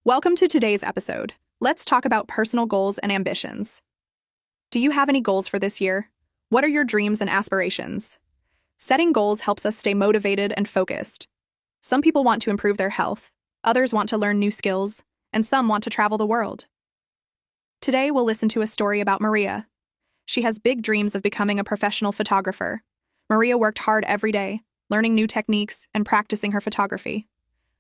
Welcome to today's episode. Let's talk about personal goals and ambitions. Do you have any goals for this year? What are your dreams and aspirations? Setting goals helps us stay motivated and focused. Some people want to improve their health, others want to learn new skills, and some want to travel the world. Today, we'll listen to a story about Maria. She has big dreams of becoming a professional photographer. Maria worked hard every day, learning new techniques and practicing her photography.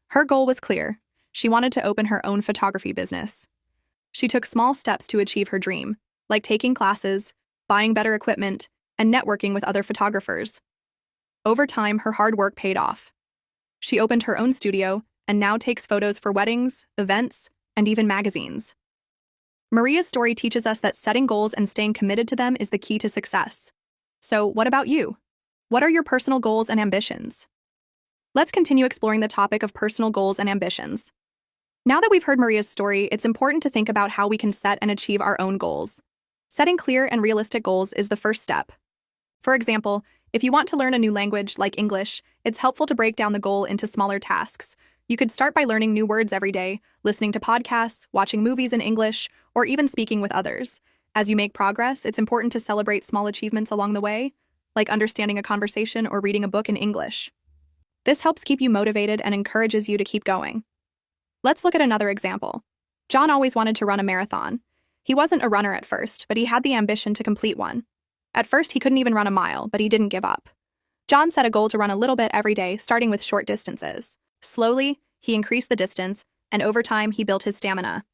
Her goal was clear. She wanted to open her own photography business. She took small steps to achieve her dream, like taking classes, buying better equipment, and networking with other photographers. Over time, her hard work paid off. She opened her own studio and now takes photos for weddings, events, and even magazines. Maria's story teaches us that setting goals and staying committed to them is the key to success. So, what about you? What are your personal goals and ambitions? Let's continue exploring the topic of personal goals and ambitions. Now that we've heard Maria's story, it's important to think about how we can set and achieve our own goals. Setting clear and realistic goals is the first step. For example, if you want to learn a new language like English, it's helpful to break down the goal into smaller tasks. You could start by learning new words every day, listening to podcasts, watching movies in English, or even speaking with others. As you make progress, it's important to celebrate small achievements along the way, like understanding a conversation or reading a book in English. This helps keep you motivated and encourages you to keep going. Let's look at another example. John always wanted to run a marathon. He wasn't a runner at first, but he had the ambition to complete one. At first, he couldn't even run a mile, but he didn't give up. John set a goal to run a little bit every day, starting with short distances. Slowly, he increased the distance, and over time, he built his stamina.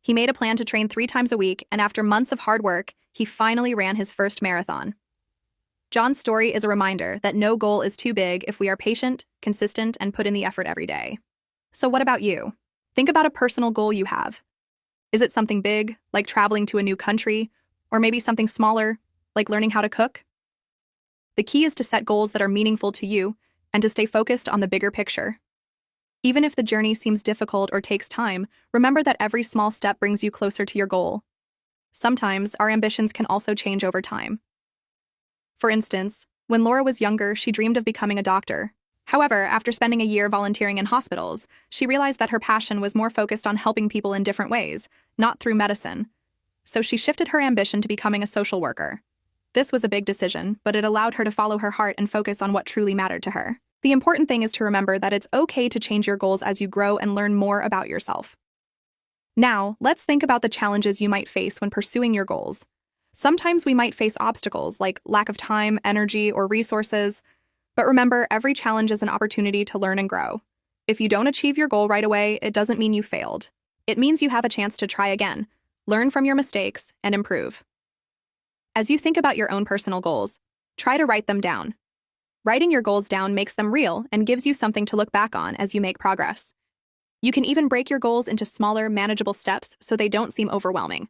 He made a plan to train 3 times a week, and after months of hard work, he finally ran his first marathon. John's story is a reminder that no goal is too big if we are patient, consistent, and put in the effort every day. So what about you? Think about a personal goal you have. Is it something big, like traveling to a new country, or maybe something smaller, like learning how to cook? The key is to set goals that are meaningful to you and to stay focused on the bigger picture. Even if the journey seems difficult or takes time, remember that every small step brings you closer to your goal. Sometimes our ambitions can also change over time. For instance, when Laura was younger, she dreamed of becoming a doctor. However, after spending a year volunteering in hospitals, she realized that her passion was more focused on helping people in different ways, not through medicine. So she shifted her ambition to becoming a social worker. This was a big decision, but it allowed her to follow her heart and focus on what truly mattered to her. The important thing is to remember that it's okay to change your goals as you grow and learn more about yourself. Now, let's think about the challenges you might face when pursuing your goals. Sometimes we might face obstacles like lack of time, energy, or resources. But remember, every challenge is an opportunity to learn and grow. If you don't achieve your goal right away, it doesn't mean you failed. It means you have a chance to try again, learn from your mistakes, and improve. As you think about your own personal goals, try to write them down. Writing your goals down makes them real and gives you something to look back on as you make progress. You can even break your goals into smaller, manageable steps so they don't seem overwhelming.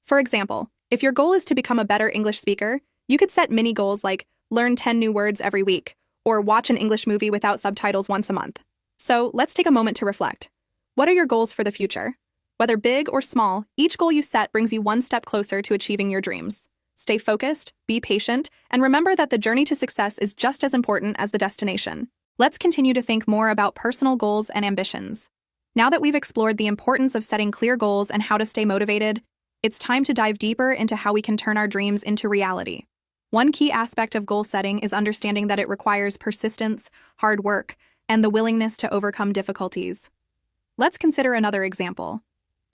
For example, if your goal is to become a better English speaker, you could set mini goals like learn 10 new words every week, or watch an English movie without subtitles once a month. So let's take a moment to reflect. What are your goals for the future? Whether big or small, each goal you set brings you one step closer to achieving your dreams. Stay focused, be patient, and remember that the journey to success is just as important as the destination. Let's continue to think more about personal goals and ambitions. Now that we've explored the importance of setting clear goals and how to stay motivated, it's time to dive deeper into how we can turn our dreams into reality. One key aspect of goal setting is understanding that it requires persistence, hard work, and the willingness to overcome difficulties. Let's consider another example.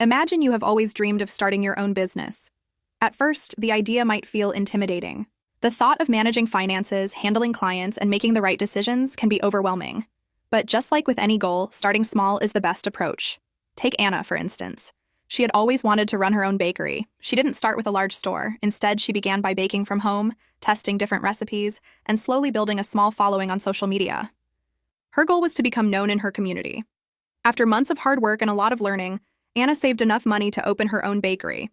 Imagine you have always dreamed of starting your own business. At first, the idea might feel intimidating. The thought of managing finances, handling clients, and making the right decisions can be overwhelming. But just like with any goal, starting small is the best approach. Take Anna, for instance. She had always wanted to run her own bakery. She didn't start with a large store. Instead, she began by baking from home, testing different recipes, and slowly building a small following on social media. Her goal was to become known in her community. After months of hard work and a lot of learning, Anna saved enough money to open her own bakery.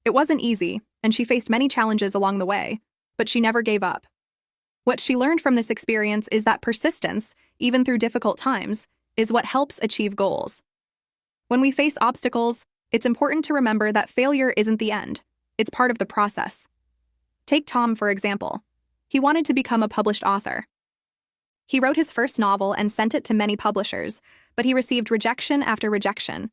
It wasn't easy, and she faced many challenges along the way, but she never gave up. What she learned from this experience is that persistence, even through difficult times, is what helps achieve goals. When we face obstacles, it's important to remember that failure isn't the end. It's part of the process. Take Tom, for example. He wanted to become a published author. He wrote his first novel and sent it to many publishers, but he received rejection after rejection.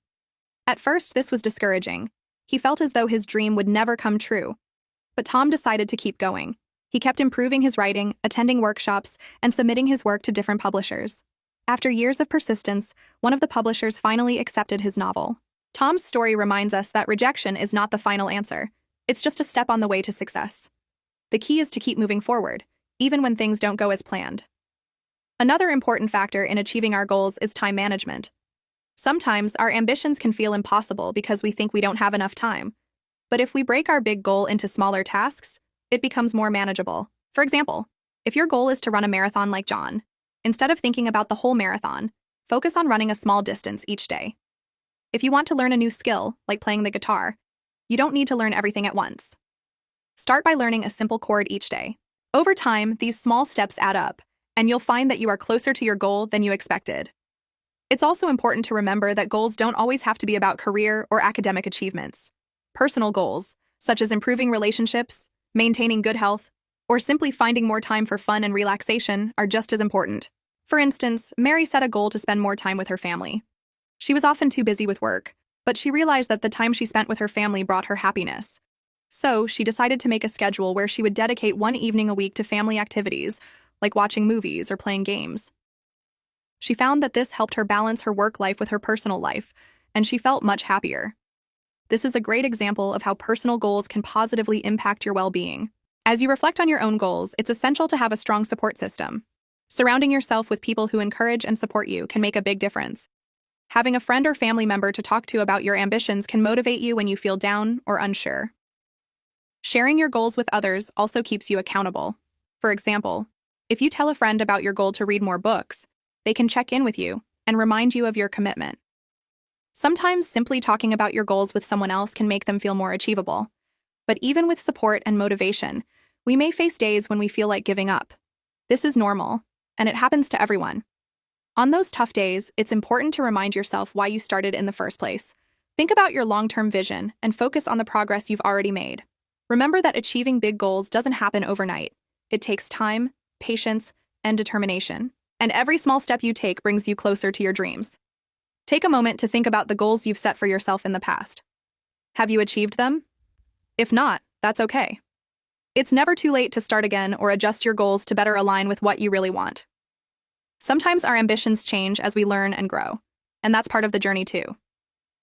At first, this was discouraging. He felt as though his dream would never come true. But Tom decided to keep going. He kept improving his writing, attending workshops, and submitting his work to different publishers. After years of persistence, one of the publishers finally accepted his novel. Tom's story reminds us that rejection is not the final answer. It's just a step on the way to success. The key is to keep moving forward, even when things don't go as planned. Another important factor in achieving our goals is time management. Sometimes our ambitions can feel impossible because we think we don't have enough time. But if we break our big goal into smaller tasks, it becomes more manageable. For example, if your goal is to run a marathon like John, instead of thinking about the whole marathon, focus on running a small distance each day. If you want to learn a new skill, like playing the guitar, you don't need to learn everything at once. Start by learning a simple chord each day. Over time, these small steps add up, and you'll find that you are closer to your goal than you expected. It's also important to remember that goals don't always have to be about career or academic achievements. Personal goals, such as improving relationships, maintaining good health, or simply finding more time for fun and relaxation, are just as important. For instance, Mary set a goal to spend more time with her family. She was often too busy with work, but she realized that the time she spent with her family brought her happiness. So, she decided to make a schedule where she would dedicate one evening a week to family activities, like watching movies or playing games. She found that this helped her balance her work life with her personal life, and she felt much happier. This is a great example of how personal goals can positively impact your well-being. As you reflect on your own goals, it's essential to have a strong support system. Surrounding yourself with people who encourage and support you can make a big difference. Having a friend or family member to talk to about your ambitions can motivate you when you feel down or unsure. Sharing your goals with others also keeps you accountable. For example, if you tell a friend about your goal to read more books, they can check in with you and remind you of your commitment. Sometimes simply talking about your goals with someone else can make them feel more achievable. But even with support and motivation, we may face days when we feel like giving up. This is normal, and it happens to everyone. On those tough days, it's important to remind yourself why you started in the first place. Think about your long-term vision and focus on the progress you've already made. Remember that achieving big goals doesn't happen overnight. It takes time, patience, and determination. And every small step you take brings you closer to your dreams. Take a moment to think about the goals you've set for yourself in the past. Have you achieved them? If not, that's okay. It's never too late to start again or adjust your goals to better align with what you really want. Sometimes our ambitions change as we learn and grow, and that's part of the journey too.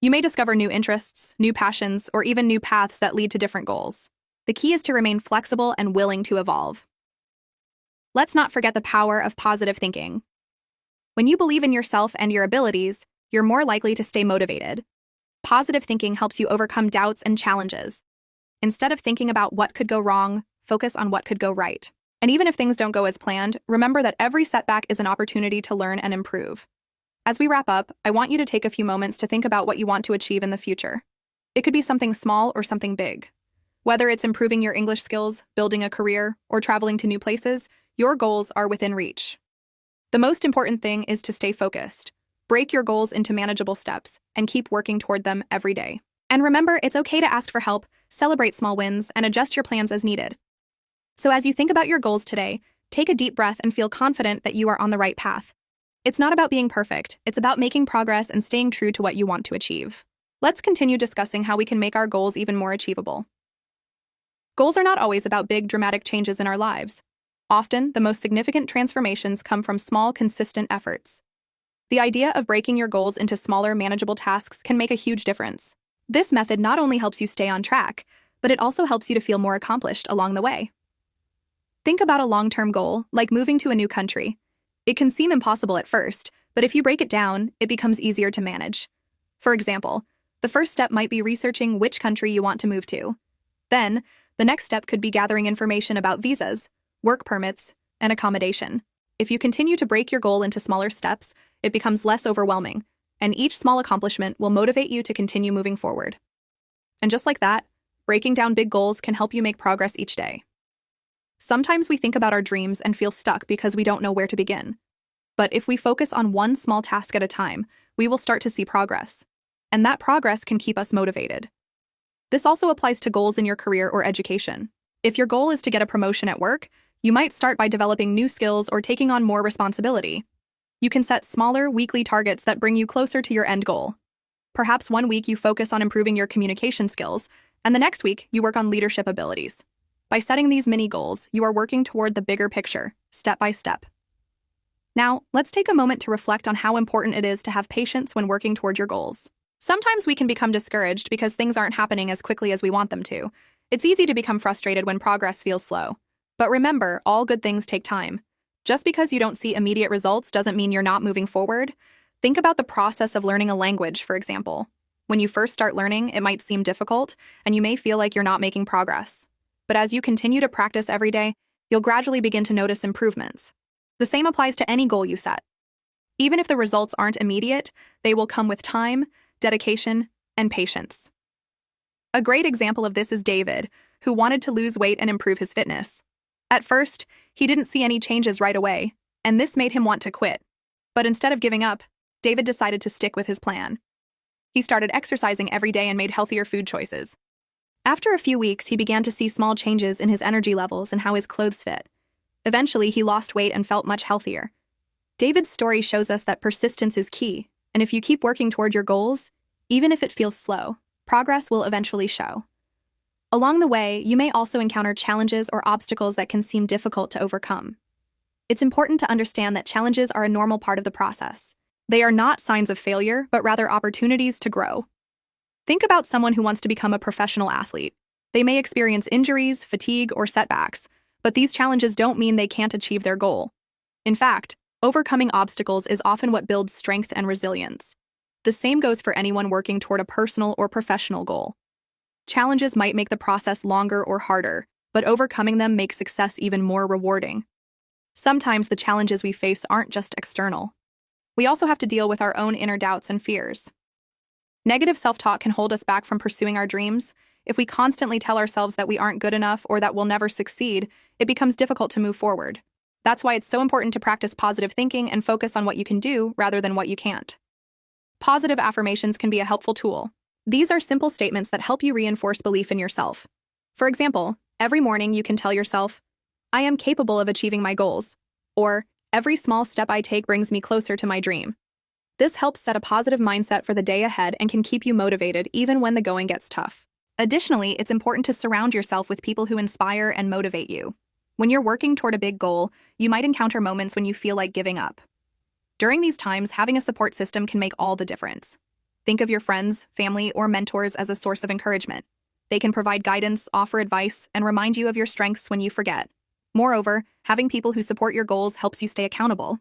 You may discover new interests, new passions, or even new paths that lead to different goals. The key is to remain flexible and willing to evolve. Let's not forget the power of positive thinking. When you believe in yourself and your abilities, you're more likely to stay motivated. Positive thinking helps you overcome doubts and challenges. Instead of thinking about what could go wrong, focus on what could go right. And even if things don't go as planned, remember that every setback is an opportunity to learn and improve. As we wrap up, I want you to take a few moments to think about what you want to achieve in the future. It could be something small or something big. Whether it's improving your English skills, building a career, or traveling to new places, your goals are within reach. The most important thing is to stay focused. Break your goals into manageable steps and keep working toward them every day. And remember, it's okay to ask for help, celebrate small wins, and adjust your plans as needed. So as you think about your goals today, take a deep breath and feel confident that you are on the right path. It's not about being perfect, it's about making progress and staying true to what you want to achieve. Let's continue discussing how we can make our goals even more achievable. Goals are not always about big, dramatic changes in our lives. Often, the most significant transformations come from small, consistent efforts. The idea of breaking your goals into smaller, manageable tasks can make a huge difference. This method not only helps you stay on track, but it also helps you to feel more accomplished along the way. Think about a long-term goal, like moving to a new country. It can seem impossible at first, but if you break it down, it becomes easier to manage. For example, the first step might be researching which country you want to move to. Then, the next step could be gathering information about visas, work permits, and accommodation. If you continue to break your goal into smaller steps, it becomes less overwhelming, and each small accomplishment will motivate you to continue moving forward. And just like that, breaking down big goals can help you make progress each day. Sometimes we think about our dreams and feel stuck because we don't know where to begin. But if we focus on one small task at a time, we will start to see progress. And that progress can keep us motivated. This also applies to goals in your career or education. If your goal is to get a promotion at work, you might start by developing new skills or taking on more responsibility. You can set smaller, weekly targets that bring you closer to your end goal. Perhaps one week you focus on improving your communication skills, and the next week you work on leadership abilities. By setting these mini goals, you are working toward the bigger picture, step by step. Now, let's take a moment to reflect on how important it is to have patience when working toward your goals. Sometimes we can become discouraged because things aren't happening as quickly as we want them to. It's easy to become frustrated when progress feels slow. But remember, all good things take time. Just because you don't see immediate results doesn't mean you're not moving forward. Think about the process of learning a language, for example. When you first start learning, it might seem difficult, and you may feel like you're not making progress. But as you continue to practice every day, you'll gradually begin to notice improvements. The same applies to any goal you set. Even if the results aren't immediate, they will come with time, dedication, and patience. A great example of this is David, who wanted to lose weight and improve his fitness. At first, he didn't see any changes right away, and this made him want to quit. But instead of giving up, David decided to stick with his plan. He started exercising every day and made healthier food choices. After a few weeks, he began to see small changes in his energy levels and how his clothes fit. Eventually, he lost weight and felt much healthier. David's story shows us that persistence is key, and if you keep working toward your goals, even if it feels slow, progress will eventually show. Along the way, you may also encounter challenges or obstacles that can seem difficult to overcome. It's important to understand that challenges are a normal part of the process. They are not signs of failure, but rather opportunities to grow. Think about someone who wants to become a professional athlete. They may experience injuries, fatigue, or setbacks, but these challenges don't mean they can't achieve their goal. In fact, overcoming obstacles is often what builds strength and resilience. The same goes for anyone working toward a personal or professional goal. Challenges might make the process longer or harder, but overcoming them makes success even more rewarding. Sometimes the challenges we face aren't just external. We also have to deal with our own inner doubts and fears. Negative self-talk can hold us back from pursuing our dreams. If we constantly tell ourselves that we aren't good enough or that we'll never succeed, it becomes difficult to move forward. That's why it's so important to practice positive thinking and focus on what you can do rather than what you can't. Positive affirmations can be a helpful tool. These are simple statements that help you reinforce belief in yourself. For example, every morning you can tell yourself, "I am capable of achieving my goals," or "Every small step I take brings me closer to my dream." This helps set a positive mindset for the day ahead and can keep you motivated even when the going gets tough. Additionally, it's important to surround yourself with people who inspire and motivate you. When you're working toward a big goal, you might encounter moments when you feel like giving up. During these times, having a support system can make all the difference. Think of your friends, family, or mentors as a source of encouragement. They can provide guidance, offer advice, and remind you of your strengths when you forget. Moreover, having people who support your goals helps you stay accountable.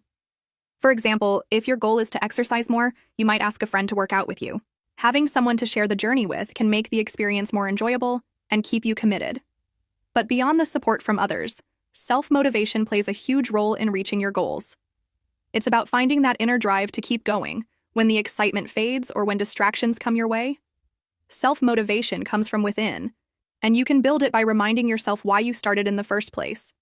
For example, if your goal is to exercise more, you might ask a friend to work out with you. Having someone to share the journey with can make the experience more enjoyable and keep you committed. But beyond the support from others, self-motivation plays a huge role in reaching your goals. It's about finding that inner drive to keep going when the excitement fades or when distractions come your way. Self-motivation comes from within, and you can build it by reminding yourself why you started in the first place.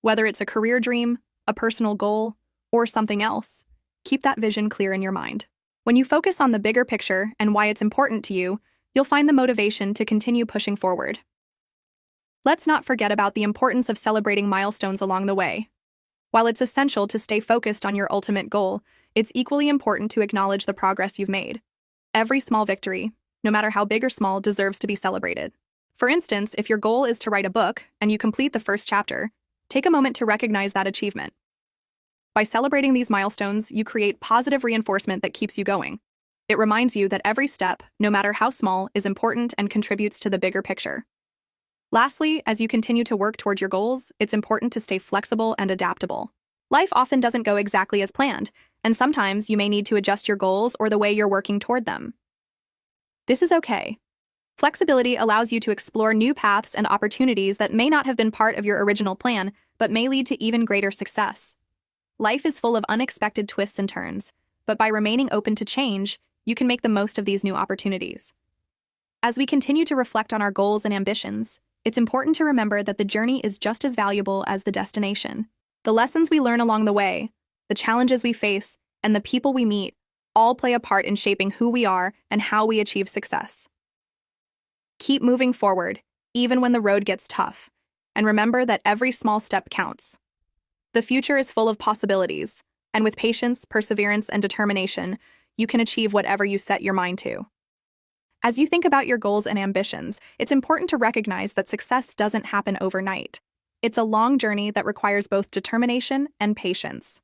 Whether it's a career dream, a personal goal, or something else, keep that vision clear in your mind. When you focus on the bigger picture and why it's important to you, you'll find the motivation to continue pushing forward. Let's not forget about the importance of celebrating milestones along the way. While it's essential to stay focused on your ultimate goal, it's equally important to acknowledge the progress you've made. Every small victory, no matter how big or small, deserves to be celebrated. For instance, if your goal is to write a book and you complete the first chapter, take a moment to recognize that achievement. By celebrating these milestones, you create positive reinforcement that keeps you going. It reminds you that every step, no matter how small, is important and contributes to the bigger picture. Lastly, as you continue to work toward your goals, it's important to stay flexible and adaptable. Life often doesn't go exactly as planned, and sometimes you may need to adjust your goals or the way you're working toward them. This is okay. Flexibility allows you to explore new paths and opportunities that may not have been part of your original plan, but may lead to even greater success. Life is full of unexpected twists and turns, but by remaining open to change, you can make the most of these new opportunities. As we continue to reflect on our goals and ambitions, it's important to remember that the journey is just as valuable as the destination. The lessons we learn along the way, the challenges we face, and the people we meet all play a part in shaping who we are and how we achieve success. Keep moving forward, even when the road gets tough, and remember that every small step counts. The future is full of possibilities, and with patience, perseverance, and determination, you can achieve whatever you set your mind to. As you think about your goals and ambitions, it's important to recognize that success doesn't happen overnight. It's a long journey that requires both determination and patience.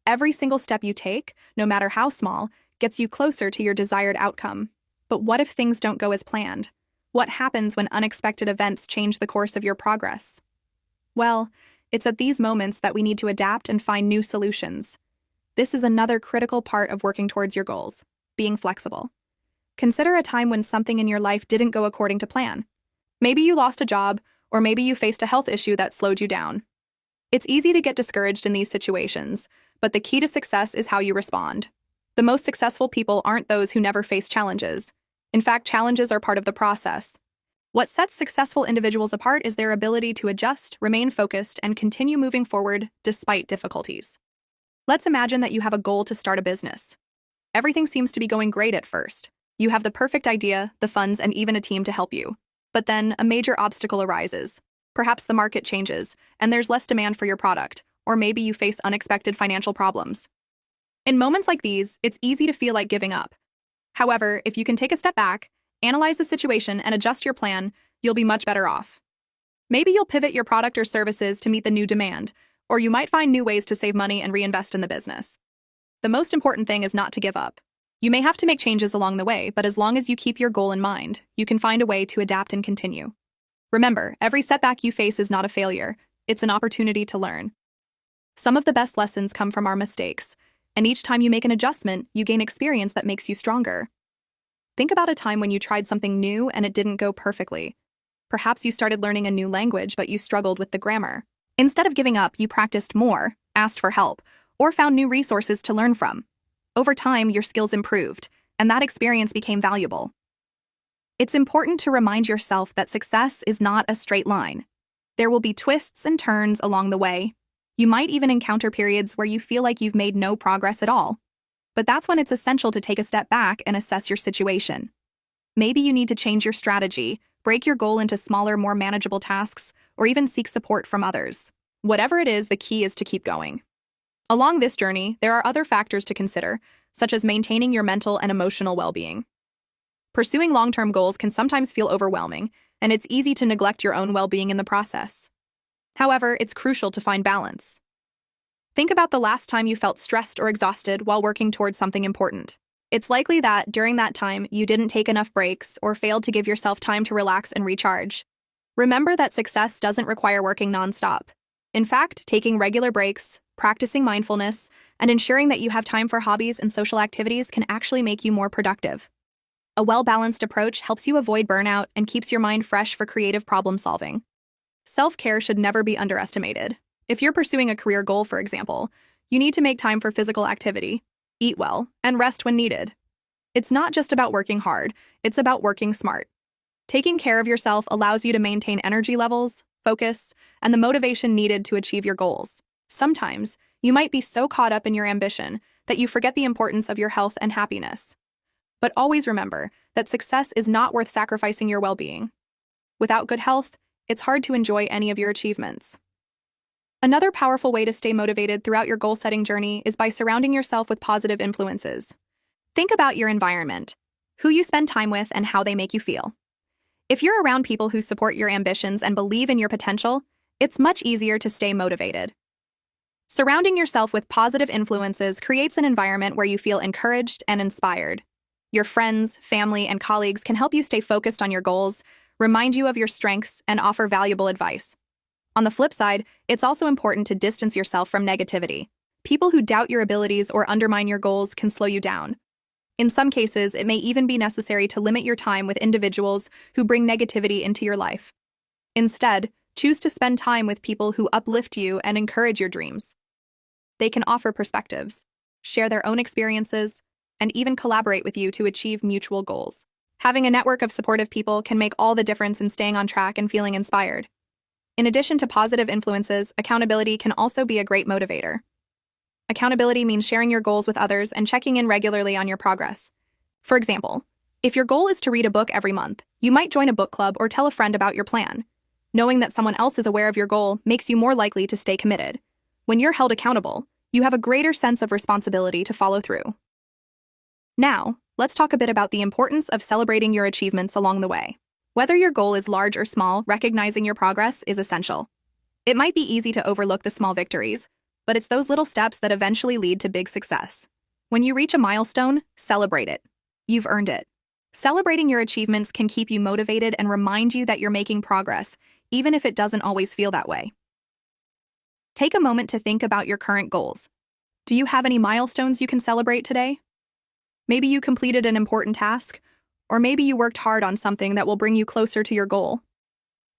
Every single step you take, no matter how small, gets you closer to your desired outcome. But what if things don't go as planned? What happens when unexpected events change the course of your progress? Well, it's at these moments that we need to adapt and find new solutions. This is another critical part of working towards your goals, being flexible. Consider a time when something in your life didn't go according to plan. Maybe you lost a job, or maybe you faced a health issue that slowed you down. It's easy to get discouraged in these situations, but the key to success is how you respond. The most successful people aren't those who never face challenges. In fact, challenges are part of the process. What sets successful individuals apart is their ability to adjust, remain focused, and continue moving forward despite difficulties. Let's imagine that you have a goal to start a business. Everything seems to be going great at first. You have the perfect idea, the funds, and even a team to help you. But then a major obstacle arises. Perhaps the market changes, and there's less demand for your product, or maybe you face unexpected financial problems. In moments like these, it's easy to feel like giving up. However, if you can take a step back, analyze the situation, and adjust your plan, you'll be much better off. Maybe you'll pivot your product or services to meet the new demand, or you might find new ways to save money and reinvest in the business. The most important thing is not to give up. You may have to make changes along the way, but as long as you keep your goal in mind, you can find a way to adapt and continue. Remember, every setback you face is not a failure. It's an opportunity to learn. Some of the best lessons come from our mistakes, and each time you make an adjustment, you gain experience that makes you stronger. Think about a time when you tried something new and it didn't go perfectly. Perhaps you started learning a new language, but you struggled with the grammar. Instead of giving up, you practiced more, asked for help, or found new resources to learn from. Over time, your skills improved, and that experience became valuable. It's important to remind yourself that success is not a straight line. There will be twists and turns along the way. You might even encounter periods where you feel like you've made no progress at all. But that's when it's essential to take a step back and assess your situation. Maybe you need to change your strategy, break your goal into smaller, more manageable tasks, or even seek support from others. Whatever it is, the key is to keep going. Along this journey, there are other factors to consider, such as maintaining your mental and emotional well-being. Pursuing long-term goals can sometimes feel overwhelming, and it's easy to neglect your own well-being in the process. However, it's crucial to find balance. Think about the last time you felt stressed or exhausted while working towards something important. It's likely that, during that time, you didn't take enough breaks or failed to give yourself time to relax and recharge. Remember that success doesn't require working nonstop. In fact, taking regular breaks, practicing mindfulness, and ensuring that you have time for hobbies and social activities can actually make you more productive. A well-balanced approach helps you avoid burnout and keeps your mind fresh for creative problem-solving. Self-care should never be underestimated. If you're pursuing a career goal, for example, you need to make time for physical activity, eat well, and rest when needed. It's not just about working hard, it's about working smart. Taking care of yourself allows you to maintain energy levels, focus, and the motivation needed to achieve your goals. Sometimes, you might be so caught up in your ambition that you forget the importance of your health and happiness. But always remember that success is not worth sacrificing your well-being. Without good health, it's hard to enjoy any of your achievements. Another powerful way to stay motivated throughout your goal-setting journey is by surrounding yourself with positive influences. Think about your environment, who you spend time with, and how they make you feel. If you're around people who support your ambitions and believe in your potential, it's much easier to stay motivated. Surrounding yourself with positive influences creates an environment where you feel encouraged and inspired. Your friends, family, and colleagues can help you stay focused on your goals, remind you of your strengths, and offer valuable advice. On the flip side, it's also important to distance yourself from negativity. People who doubt your abilities or undermine your goals can slow you down. In some cases, it may even be necessary to limit your time with individuals who bring negativity into your life. Instead, choose to spend time with people who uplift you and encourage your dreams. They can offer perspectives, share their own experiences, and even collaborate with you to achieve mutual goals. Having a network of supportive people can make all the difference in staying on track and feeling inspired. In addition to positive influences, accountability can also be a great motivator. Accountability means sharing your goals with others and checking in regularly on your progress. For example, if your goal is to read a book every month, you might join a book club or tell a friend about your plan. Knowing that someone else is aware of your goal makes you more likely to stay committed. When you're held accountable, you have a greater sense of responsibility to follow through. Now, let's talk a bit about the importance of celebrating your achievements along the way. Whether your goal is large or small, recognizing your progress is essential. It might be easy to overlook the small victories, but it's those little steps that eventually lead to big success. When you reach a milestone, celebrate it. You've earned it. Celebrating your achievements can keep you motivated and remind you that you're making progress, even if it doesn't always feel that way. Take a moment to think about your current goals. Do you have any milestones you can celebrate today? Maybe you completed an important task, or maybe you worked hard on something that will bring you closer to your goal.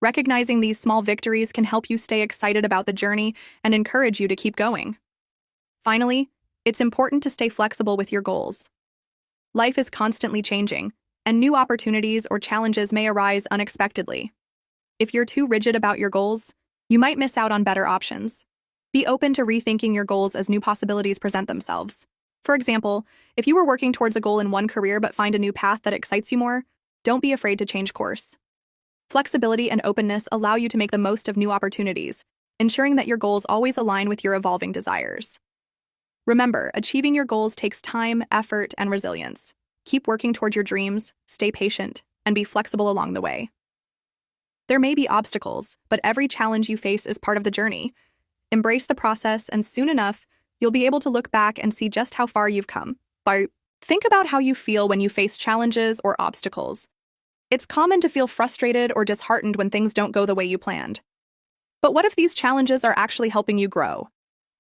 Recognizing these small victories can help you stay excited about the journey and encourage you to keep going. Finally, it's important to stay flexible with your goals. Life is constantly changing, and new opportunities or challenges may arise unexpectedly. If you're too rigid about your goals, you might miss out on better options. Be open to rethinking your goals as new possibilities present themselves. For example, if you were working towards a goal in one career but find a new path that excites you more, don't be afraid to change course. Flexibility and openness allow you to make the most of new opportunities, ensuring that your goals always align with your evolving desires. Remember, achieving your goals takes time, effort, and resilience. Keep working toward your dreams, stay patient, and be flexible along the way. There may be obstacles, but every challenge you face is part of the journey. Embrace the process, and soon enough, you'll be able to look back and see just how far you've come. Think about how you feel when you face challenges or obstacles. It's common to feel frustrated or disheartened when things don't go the way you planned. But what if these challenges are actually helping you grow?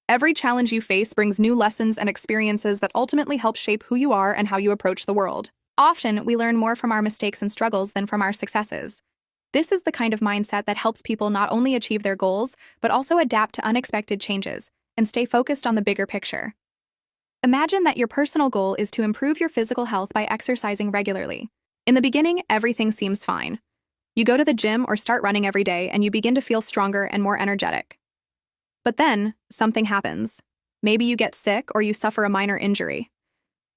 Every challenge you face brings new lessons and experiences that ultimately help shape who you are and how you approach the world. Often, we learn more from our mistakes and struggles than from our successes. This is the kind of mindset that helps people not only achieve their goals, but also adapt to unexpected changes and stay focused on the bigger picture. Imagine that your personal goal is to improve your physical health by exercising regularly. In the beginning, everything seems fine. You go to the gym or start running every day, and you begin to feel stronger and more energetic. But then, something happens. Maybe you get sick or you suffer a minor injury.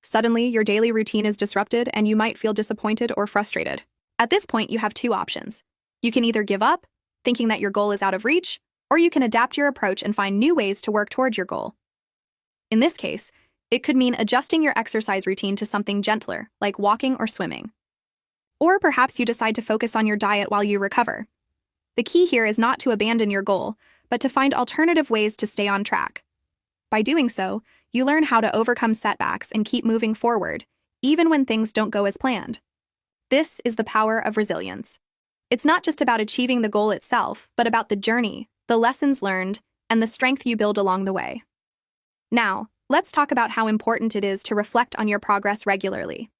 Suddenly, your daily routine is disrupted and you might feel disappointed or frustrated. At this point, you have two options. You can either give up, thinking that your goal is out of reach, or you can adapt your approach and find new ways to work toward your goal. In this case, it could mean adjusting your exercise routine to something gentler, like walking or swimming. Or perhaps you decide to focus on your diet while you recover. The key here is not to abandon your goal, but to find alternative ways to stay on track. By doing so, you learn how to overcome setbacks and keep moving forward, even when things don't go as planned. This is the power of resilience. It's not just about achieving the goal itself, but about the journey, the lessons learned, and the strength you build along the way. Now, let's talk about how important it is to reflect on your progress regularly.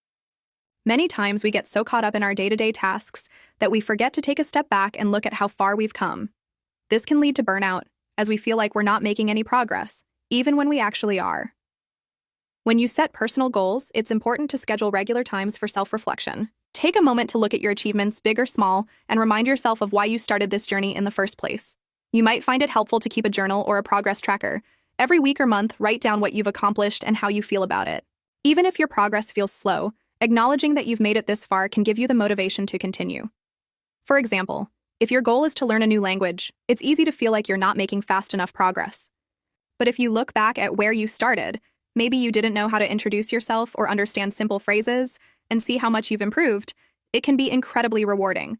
Many times we get so caught up in our day-to-day tasks that we forget to take a step back and look at how far we've come. This can lead to burnout, as we feel like we're not making any progress, even when we actually are. When you set personal goals, it's important to schedule regular times for self-reflection. Take a moment to look at your achievements, big or small, and remind yourself of why you started this journey in the first place. You might find it helpful to keep a journal or a progress tracker. Every week or month, write down what you've accomplished and how you feel about it. Even if your progress feels slow, acknowledging that you've made it this far can give you the motivation to continue. For example, if your goal is to learn a new language, it's easy to feel like you're not making fast enough progress. But if you look back at where you started, maybe you didn't know how to introduce yourself or understand simple phrases, and see how much you've improved, it can be incredibly rewarding.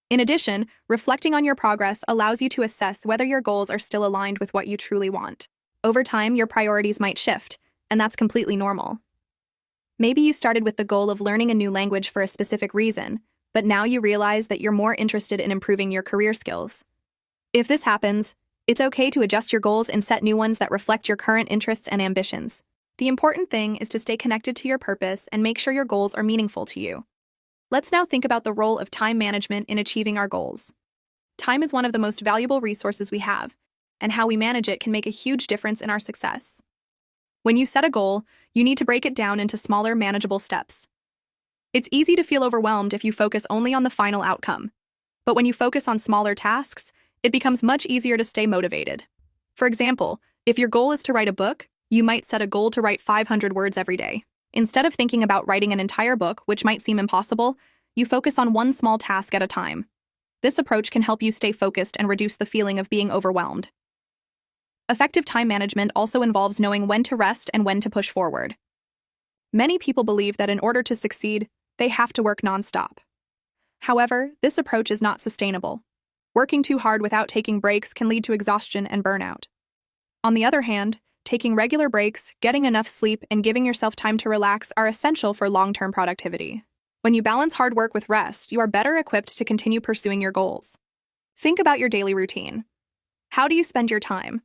In addition, reflecting on your progress allows you to assess whether your goals are still aligned with what you truly want. Over time, your priorities might shift, and that's completely normal. Maybe you started with the goal of learning a new language for a specific reason, but now you realize that you're more interested in improving your career skills. If this happens, it's okay to adjust your goals and set new ones that reflect your current interests and ambitions. The important thing is to stay connected to your purpose and make sure your goals are meaningful to you. Let's now think about the role of time management in achieving our goals. Time is one of the most valuable resources we have, and how we manage it can make a huge difference in our success. When you set a goal, you need to break it down into smaller, manageable steps. It's easy to feel overwhelmed if you focus only on the final outcome. But when you focus on smaller tasks, it becomes much easier to stay motivated. For example, if your goal is to write a book, you might set a goal to write 500 words every day. Instead of thinking about writing an entire book, which might seem impossible, you focus on one small task at a time. This approach can help you stay focused and reduce the feeling of being overwhelmed. Effective time management also involves knowing when to rest and when to push forward. Many people believe that in order to succeed, they have to work nonstop. However, this approach is not sustainable. Working too hard without taking breaks can lead to exhaustion and burnout. On the other hand, taking regular breaks, getting enough sleep, and giving yourself time to relax are essential for long-term productivity. When you balance hard work with rest, you are better equipped to continue pursuing your goals. Think about your daily routine. How do you spend your time?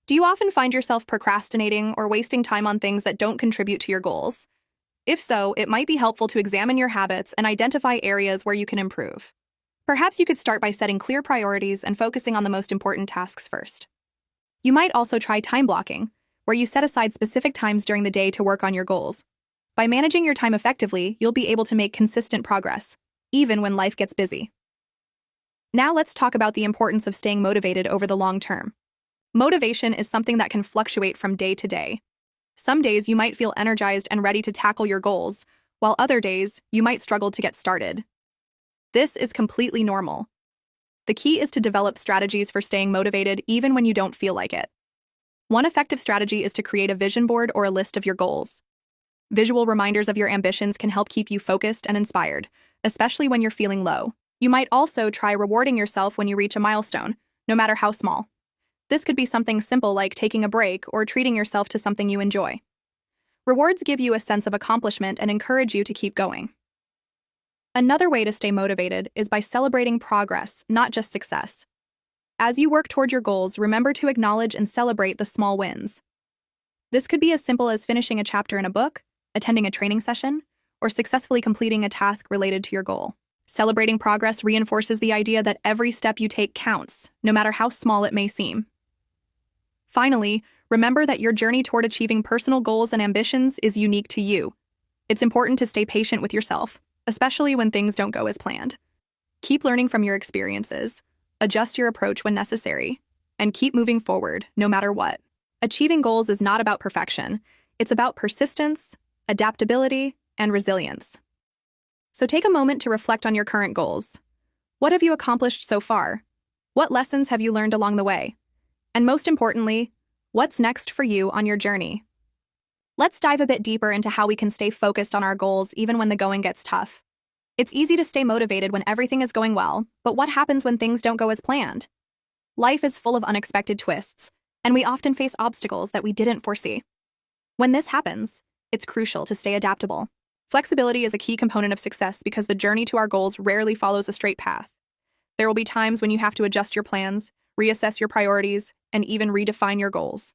Do you often find yourself procrastinating or wasting time on things that don't contribute to your goals? If so, it might be helpful to examine your habits and identify areas where you can improve. Perhaps you could start by setting clear priorities and focusing on the most important tasks first. You might also try time blocking, where you set aside specific times during the day to work on your goals. By managing your time effectively, you'll be able to make consistent progress, even when life gets busy. Now let's talk about the importance of staying motivated over the long term. Motivation is something that can fluctuate from day to day. Some days you might feel energized and ready to tackle your goals, while other days you might struggle to get started. This is completely normal. The key is to develop strategies for staying motivated even when you don't feel like it. One effective strategy is to create a vision board or a list of your goals. Visual reminders of your ambitions can help keep you focused and inspired, especially when you're feeling low. You might also try rewarding yourself when you reach a milestone, no matter how small. This could be something simple like taking a break or treating yourself to something you enjoy. Rewards give you a sense of accomplishment and encourage you to keep going. Another way to stay motivated is by celebrating progress, not just success. As you work toward your goals, remember to acknowledge and celebrate the small wins. This could be as simple as finishing a chapter in a book, attending a training session, or successfully completing a task related to your goal. Celebrating progress reinforces the idea that every step you take counts, no matter how small it may seem. Finally, remember that your journey toward achieving personal goals and ambitions is unique to you. It's important to stay patient with yourself, especially when things don't go as planned. Keep learning from your experiences, adjust your approach when necessary, and keep moving forward, no matter what. Achieving goals is not about perfection. It's about persistence, adaptability, and resilience. So take a moment to reflect on your current goals. What have you accomplished so far? What lessons have you learned along the way? And most importantly, what's next for you on your journey? Let's dive a bit deeper into how we can stay focused on our goals even when the going gets tough. It's easy to stay motivated when everything is going well, but what happens when things don't go as planned? Life is full of unexpected twists, and we often face obstacles that we didn't foresee. When this happens, it's crucial to stay adaptable. Flexibility is a key component of success because the journey to our goals rarely follows a straight path. There will be times when you have to adjust your plans, reassess your priorities, and even redefine your goals.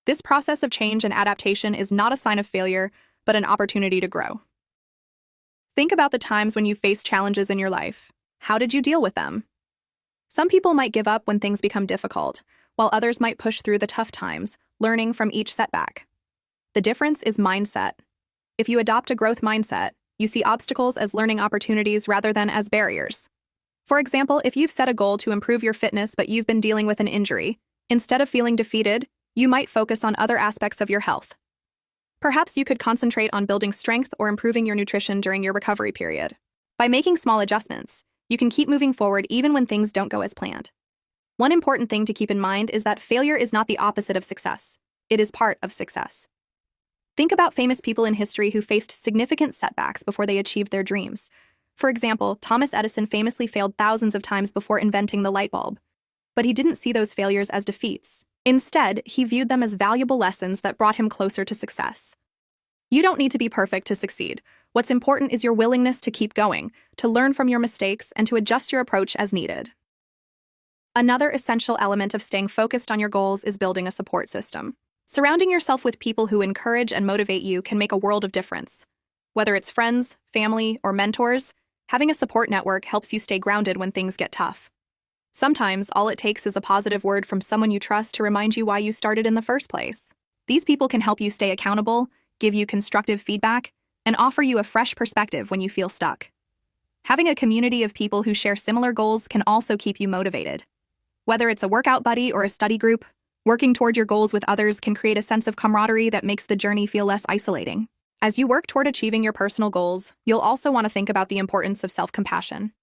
This process of change and adaptation is not a sign of failure, but an opportunity to grow. Think about the times when you faced challenges in your life. How did you deal with them? Some people might give up when things become difficult, while others might push through the tough times, learning from each setback. The difference is mindset. If you adopt a growth mindset, you see obstacles as learning opportunities rather than as barriers. For example, if you've set a goal to improve your fitness but you've been dealing with an injury, instead of feeling defeated, you might focus on other aspects of your health. Perhaps you could concentrate on building strength or improving your nutrition during your recovery period. By making small adjustments, you can keep moving forward even when things don't go as planned. One important thing to keep in mind is that failure is not the opposite of success. It is part of success. Think about famous people in history who faced significant setbacks before they achieved their dreams. For example, Thomas Edison famously failed thousands of times before inventing the light bulb. But he didn't see those failures as defeats. Instead, he viewed them as valuable lessons that brought him closer to success. You don't need to be perfect to succeed. What's important is your willingness to keep going, to learn from your mistakes, and to adjust your approach as needed. Another essential element of staying focused on your goals is building a support system. Surrounding yourself with people who encourage and motivate you can make a world of difference. Whether it's friends, family, or mentors, having a support network helps you stay grounded when things get tough. Sometimes, all it takes is a positive word from someone you trust to remind you why you started in the first place. These people can help you stay accountable, give you constructive feedback, and offer you a fresh perspective when you feel stuck. Having a community of people who share similar goals can also keep you motivated. Whether it's a workout buddy or a study group, working toward your goals with others can create a sense of camaraderie that makes the journey feel less isolating. As you work toward achieving your personal goals, you'll also want to think about the importance of self-compassion.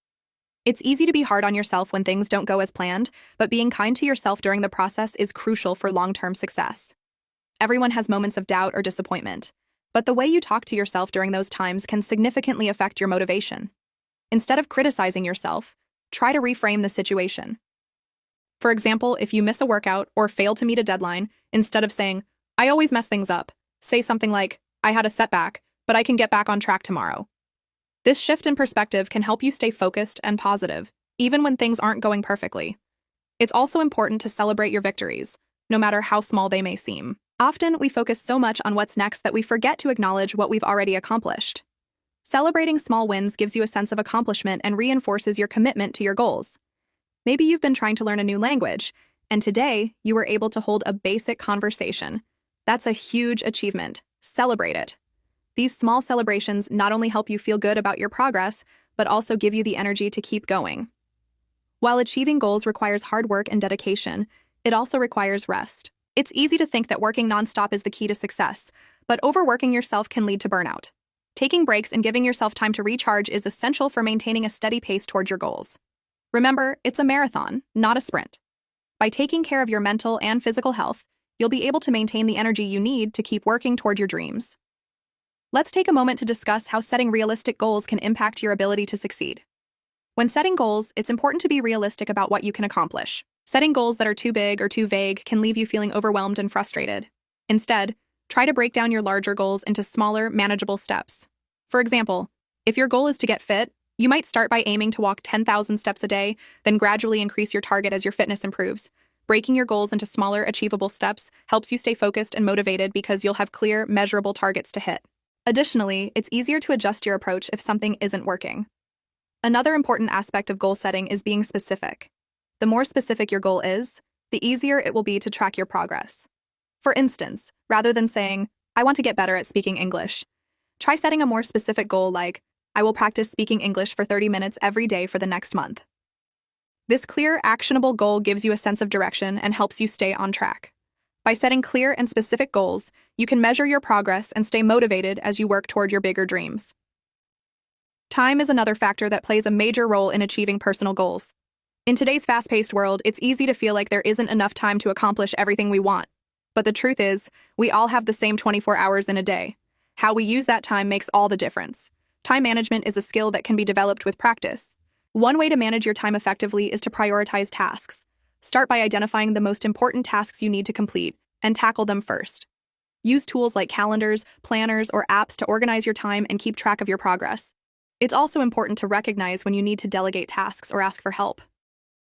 It's easy to be hard on yourself when things don't go as planned, but being kind to yourself during the process is crucial for long-term success. Everyone has moments of doubt or disappointment, But the way you talk to yourself during those times can significantly affect your motivation. Instead of criticizing yourself, try to reframe the situation. For example, if you miss a workout or fail to meet a deadline, instead of saying, "I always mess things up," say something like, "I had a setback, but I can get back on track tomorrow." This shift in perspective can help you stay focused and positive, even when things aren't going perfectly. It's also important to celebrate your victories, no matter how small they may seem. Often, we focus so much on what's next that we forget to acknowledge what we've already accomplished. Celebrating small wins gives you a sense of accomplishment and reinforces your commitment to your goals. Maybe you've been trying to learn a new language, and today you were able to hold a basic conversation. That's a huge achievement. Celebrate it. These small celebrations not only help you feel good about your progress, but also give you the energy to keep going. While achieving goals requires hard work and dedication, it also requires rest. It's easy to think that working nonstop is the key to success, but overworking yourself can lead to burnout. Taking breaks and giving yourself time to recharge is essential for maintaining a steady pace toward your goals. Remember, it's a marathon, not a sprint. By taking care of your mental and physical health, you'll be able to maintain the energy you need to keep working toward your dreams. Let's take a moment to discuss how setting realistic goals can impact your ability to succeed. When setting goals, it's important to be realistic about what you can accomplish. Setting goals that are too big or too vague can leave you feeling overwhelmed and frustrated. Instead, try to break down your larger goals into smaller, manageable steps. For example, if your goal is to get fit, you might start by aiming to walk 10,000 steps a day, then gradually increase your target as your fitness improves. Breaking your goals into smaller, achievable steps helps you stay focused and motivated because you'll have clear, measurable targets to hit. Additionally, it's easier to adjust your approach if something isn't working. Another important aspect of goal setting is being specific. The more specific your goal is, the easier it will be to track your progress. For instance, rather than saying, "I want to get better at speaking English," try setting a more specific goal like, "I will practice speaking English for 30 minutes every day for the next month." This clear, actionable goal gives you a sense of direction and helps you stay on track. By setting clear and specific goals, you can measure your progress and stay motivated as you work toward your bigger dreams. Time is another factor that plays a major role in achieving personal goals. In today's fast-paced world, it's easy to feel like there isn't enough time to accomplish everything we want. But the truth is, we all have the same 24 hours in a day. How we use that time makes all the difference. Time management is a skill that can be developed with practice. One way to manage your time effectively is to prioritize tasks. Start by identifying the most important tasks you need to complete and tackle them first. Use tools like calendars, planners, or apps to organize your time and keep track of your progress. It's also important to recognize when you need to delegate tasks or ask for help.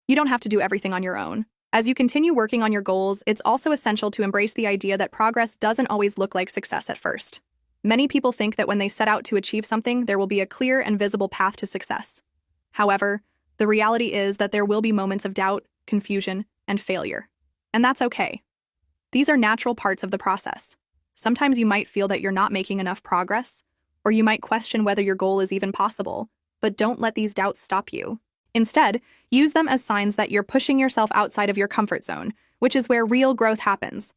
You don't have to do everything on your own. As you continue working on your goals, it's also essential to embrace the idea that progress doesn't always look like success at first. Many people think that when they set out to achieve something, there will be a clear and visible path to success. However, the reality is that there will be moments of doubt, confusion, and failure. And that's okay. These are natural parts of the process. Sometimes you might feel that you're not making enough progress, or you might question whether your goal is even possible, but don't let these doubts stop you. Instead, use them as signs that you're pushing yourself outside of your comfort zone, which is where real growth happens.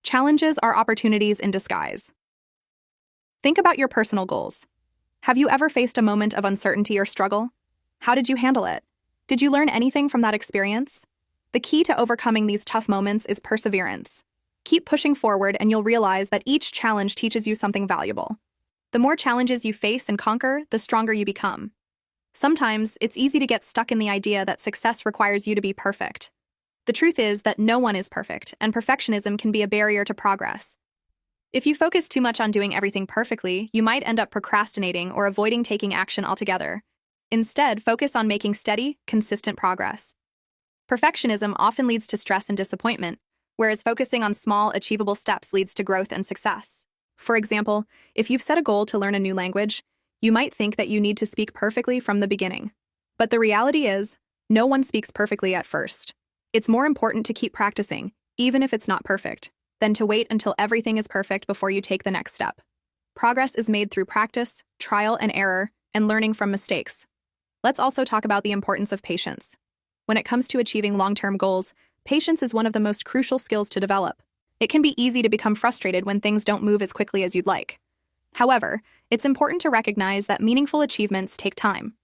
Challenges are opportunities in disguise. Think about your personal goals. Have you ever faced a moment of uncertainty or struggle? How did you handle it? Did you learn anything from that experience? The key to overcoming these tough moments is perseverance. Keep pushing forward and you'll realize that each challenge teaches you something valuable. The more challenges you face and conquer, the stronger you become. Sometimes, it's easy to get stuck in the idea that success requires you to be perfect. The truth is that no one is perfect, and perfectionism can be a barrier to progress. If you focus too much on doing everything perfectly, you might end up procrastinating or avoiding taking action altogether. Instead, focus on making steady, consistent progress. Perfectionism often leads to stress and disappointment, whereas focusing on small, achievable steps leads to growth and success. For example, if you've set a goal to learn a new language, you might think that you need to speak perfectly from the beginning. But the reality is, no one speaks perfectly at first. It's more important to keep practicing, even if it's not perfect, than to wait until everything is perfect before you take the next step. Progress is made through practice, trial and error, and learning from mistakes. Let's also talk about the importance of patience. When it comes to achieving long-term goals, patience is one of the most crucial skills to develop. It can be easy to become frustrated when things don't move as quickly as you'd like. However, it's important to recognize that meaningful achievements take time.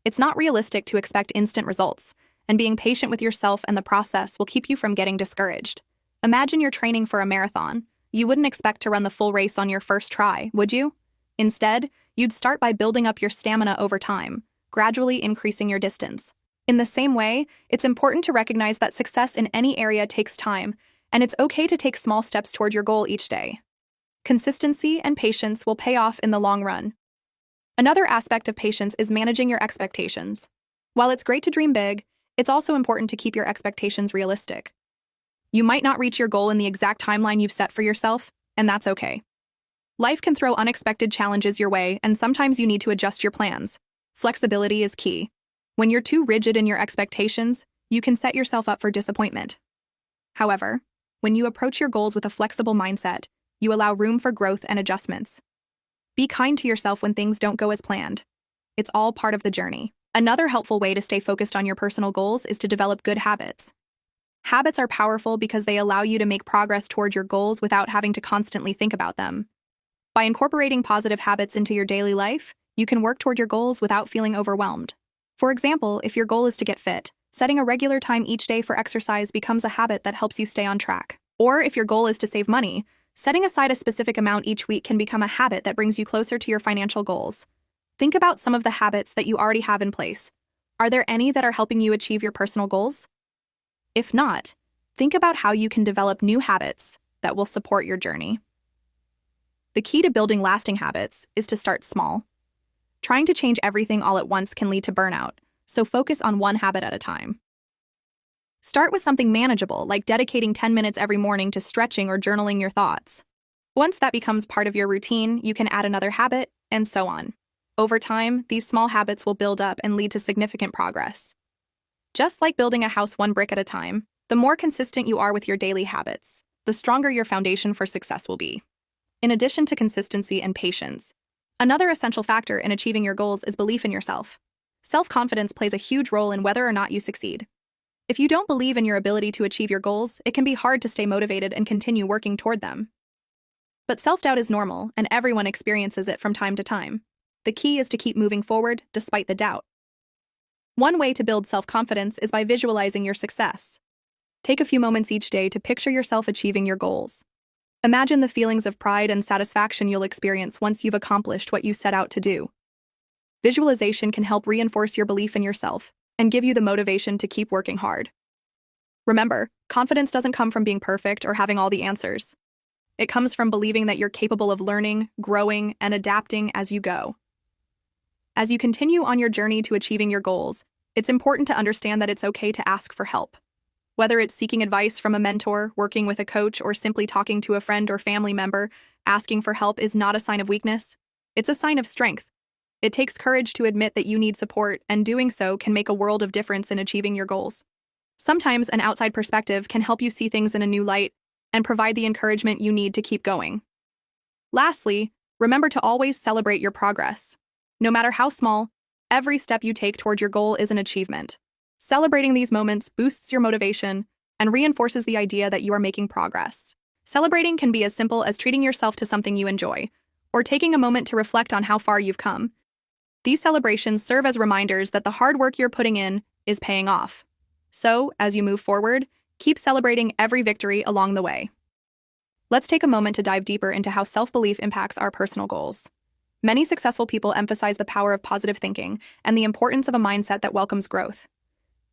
It's not realistic to expect instant results, and being patient with yourself and the process will keep you from getting discouraged. Imagine you're training for a marathon. You wouldn't expect to run the full race on your first try, would you? Instead, you'd start by building up your stamina over time, gradually increasing your distance. In the same way, it's important to recognize that success in any area takes time, and it's okay to take small steps toward your goal each day. Consistency and patience will pay off in the long run. Another aspect of patience is managing your expectations. While it's great to dream big, it's also important to keep your expectations realistic. You might not reach your goal in the exact timeline you've set for yourself, and that's okay. Life can throw unexpected challenges your way, and sometimes you need to adjust your plans. Flexibility is key. When you're too rigid in your expectations, you can set yourself up for disappointment. However, when you approach your goals with a flexible mindset, you allow room for growth and adjustments. Be kind to yourself when things don't go as planned. It's all part of the journey. Another helpful way to stay focused on your personal goals is to develop good habits. Habits are powerful because they allow you to make progress toward your goals without having to constantly think about them. By incorporating positive habits into your daily life, you can work toward your goals without feeling overwhelmed. For example, if your goal is to get fit, setting a regular time each day for exercise becomes a habit that helps you stay on track. Or if your goal is to save money, setting aside a specific amount each week can become a habit that brings you closer to your financial goals. Think about some of the habits that you already have in place. Are there any that are helping you achieve your personal goals? If not, think about how you can develop new habits that will support your journey. The key to building lasting habits is to start small. Trying to change everything all at once can lead to burnout, so focus on one habit at a time. Start with something manageable, like dedicating 10 minutes every morning to stretching or journaling your thoughts. Once that becomes part of your routine, you can add another habit, and so on. Over time, these small habits will build up and lead to significant progress. Just like building a house one brick at a time, the more consistent you are with your daily habits, the stronger your foundation for success will be. In addition to consistency and patience, another essential factor in achieving your goals is belief in yourself. Self-confidence plays a huge role in whether or not you succeed. If you don't believe in your ability to achieve your goals, it can be hard to stay motivated and continue working toward them. But self-doubt is normal, and everyone experiences it from time to time. The key is to keep moving forward despite the doubt. One way to build self-confidence is by visualizing your success. Take a few moments each day to picture yourself achieving your goals. Imagine the feelings of pride and satisfaction you'll experience once you've accomplished what you set out to do. Visualization can help reinforce your belief in yourself and give you the motivation to keep working hard. Remember, confidence doesn't come from being perfect or having all the answers. It comes from believing that you're capable of learning, growing, and adapting as you go. As you continue on your journey to achieving your goals, it's important to understand that it's okay to ask for help. Whether it's seeking advice from a mentor, working with a coach, or simply talking to a friend or family member, asking for help is not a sign of weakness. It's a sign of strength. It takes courage to admit that you need support, and doing so can make a world of difference in achieving your goals. Sometimes an outside perspective can help you see things in a new light and provide the encouragement you need to keep going. Lastly, remember to always celebrate your progress. No matter how small, every step you take toward your goal is an achievement. Celebrating these moments boosts your motivation and reinforces the idea that you are making progress. Celebrating can be as simple as treating yourself to something you enjoy, or taking a moment to reflect on how far you've come. These celebrations serve as reminders that the hard work you're putting in is paying off. So, as you move forward, keep celebrating every victory along the way. Let's take a moment to dive deeper into how self-belief impacts our personal goals. Many successful people emphasize the power of positive thinking and the importance of a mindset that welcomes growth.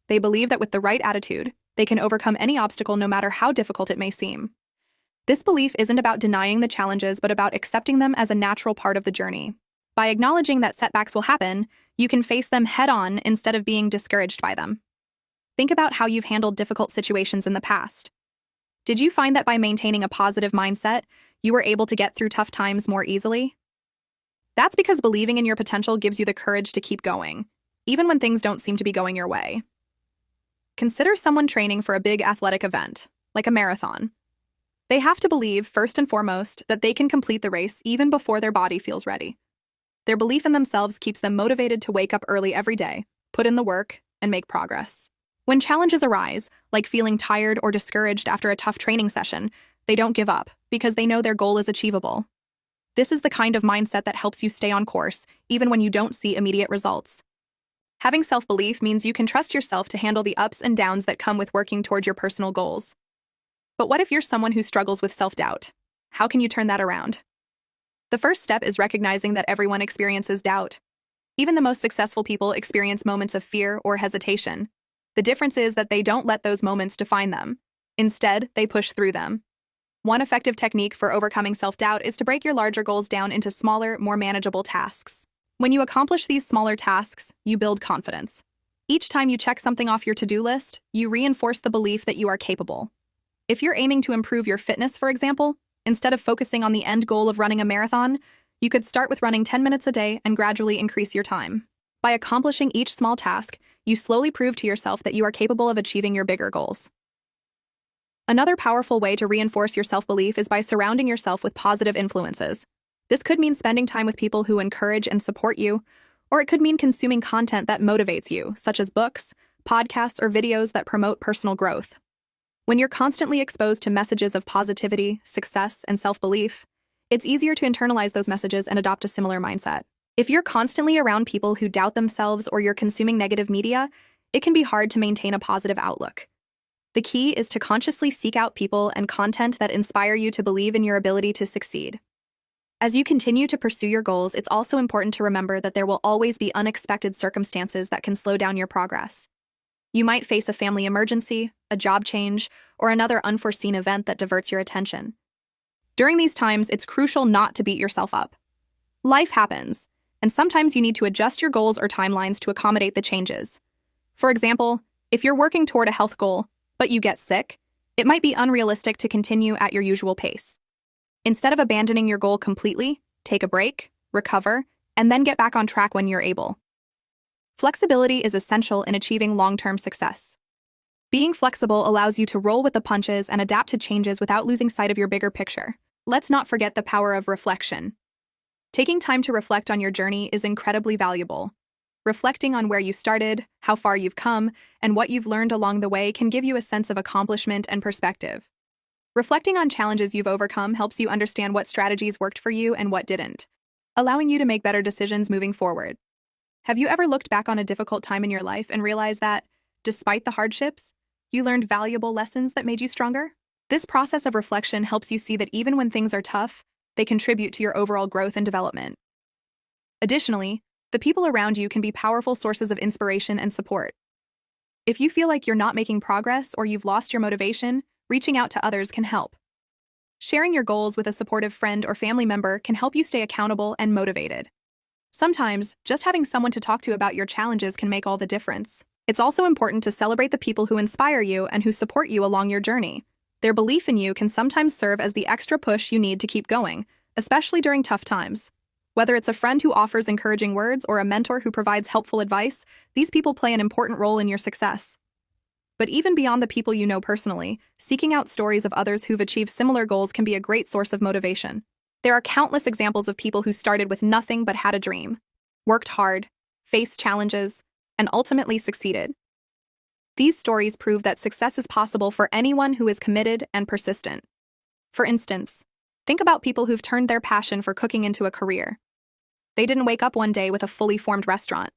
They believe that with the right attitude, they can overcome any obstacle no matter how difficult it may seem. This belief isn't about denying the challenges, but about accepting them as a natural part of the journey. By acknowledging that setbacks will happen, you can face them head-on instead of being discouraged by them. Think about how you've handled difficult situations in the past. Did you find that by maintaining a positive mindset, you were able to get through tough times more easily? That's because believing in your potential gives you the courage to keep going, even when things don't seem to be going your way. Consider someone training for a big athletic event, like a marathon. They have to believe, first and foremost, that they can complete the race even before their body feels ready. Their belief in themselves keeps them motivated to wake up early every day, put in the work, and make progress. When challenges arise, like feeling tired or discouraged after a tough training session, they don't give up because they know their goal is achievable. This is the kind of mindset that helps you stay on course, even when you don't see immediate results. Having self-belief means you can trust yourself to handle the ups and downs that come with working toward your personal goals. But what if you're someone who struggles with self-doubt? How can you turn that around? The first step is recognizing that everyone experiences doubt. Even the most successful people experience moments of fear or hesitation. The difference is that they don't let those moments define them. Instead, they push through them. One effective technique for overcoming self-doubt is to break your larger goals down into smaller, more manageable tasks. When you accomplish these smaller tasks, you build confidence. Each time you check something off your to-do list, you reinforce the belief that you are capable. If you're aiming to improve your fitness, for example, instead of focusing on the end goal of running a marathon, you could start with running 10 minutes a day and gradually increase your time. By accomplishing each small task, you slowly prove to yourself that you are capable of achieving your bigger goals. Another powerful way to reinforce your self-belief is by surrounding yourself with positive influences. This could mean spending time with people who encourage and support you, or it could mean consuming content that motivates you, such as books, podcasts, or videos that promote personal growth. When you're constantly exposed to messages of positivity, success, and self-belief, it's easier to internalize those messages and adopt a similar mindset. If you're constantly around people who doubt themselves or you're consuming negative media, it can be hard to maintain a positive outlook. The key is to consciously seek out people and content that inspire you to believe in your ability to succeed. As you continue to pursue your goals, it's also important to remember that there will always be unexpected circumstances that can slow down your progress. You might face a family emergency, a job change, or another unforeseen event that diverts your attention. During these times, it's crucial not to beat yourself up. Life happens, and sometimes you need to adjust your goals or timelines to accommodate the changes. For example, if you're working toward a health goal, but you get sick, it might be unrealistic to continue at your usual pace. Instead of abandoning your goal completely, take a break, recover, and then get back on track when you're able. Flexibility is essential in achieving long-term success. Being flexible allows you to roll with the punches and adapt to changes without losing sight of your bigger picture. Let's not forget the power of reflection. Taking time to reflect on your journey is incredibly valuable. Reflecting on where you started, how far you've come, and what you've learned along the way can give you a sense of accomplishment and perspective. Reflecting on challenges you've overcome helps you understand what strategies worked for you and what didn't, allowing you to make better decisions moving forward. Have you ever looked back on a difficult time in your life and realized that, despite the hardships, you learned valuable lessons that made you stronger? This process of reflection helps you see that even when things are tough, they contribute to your overall growth and development. Additionally, the people around you can be powerful sources of inspiration and support. If you feel like you're not making progress or you've lost your motivation, reaching out to others can help. Sharing your goals with a supportive friend or family member can help you stay accountable and motivated. Sometimes, just having someone to talk to about your challenges can make all the difference. It's also important to celebrate the people who inspire you and who support you along your journey. Their belief in you can sometimes serve as the extra push you need to keep going, especially during tough times. Whether it's a friend who offers encouraging words or a mentor who provides helpful advice, these people play an important role in your success. But even beyond the people you know personally, seeking out stories of others who've achieved similar goals can be a great source of motivation. There are countless examples of people who started with nothing but had a dream, worked hard, faced challenges, and ultimately succeeded. These stories prove that success is possible for anyone who is committed and persistent. For instance, think about people who've turned their passion for cooking into a career. They didn't wake up one day with a fully formed restaurant.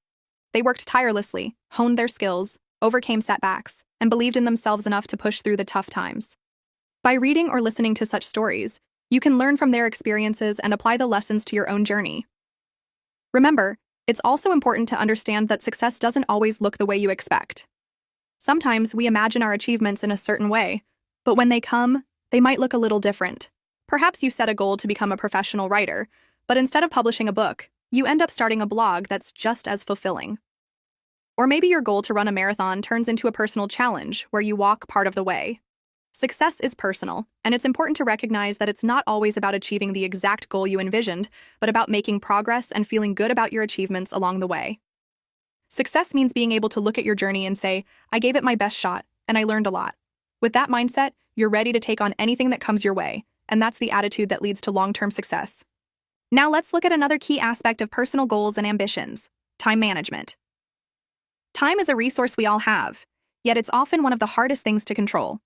They worked tirelessly, honed their skills, overcame setbacks, and believed in themselves enough to push through the tough times. By reading or listening to such stories, you can learn from their experiences and apply the lessons to your own journey. Remember, it's also important to understand that success doesn't always look the way you expect. Sometimes we imagine our achievements in a certain way, but when they come, they might look a little different. Perhaps you set a goal to become a professional writer, but instead of publishing a book, you end up starting a blog that's just as fulfilling. Or maybe your goal to run a marathon turns into a personal challenge where you walk part of the way. Success is personal, and it's important to recognize that it's not always about achieving the exact goal you envisioned, but about making progress and feeling good about your achievements along the way. Success means being able to look at your journey and say, I gave it my best shot, and I learned a lot. With that mindset, you're ready to take on anything that comes your way, and that's the attitude that leads to long-term success. Now let's look at another key aspect of personal goals and ambitions: time management. Time is a resource we all have, yet it's often one of the hardest things to control.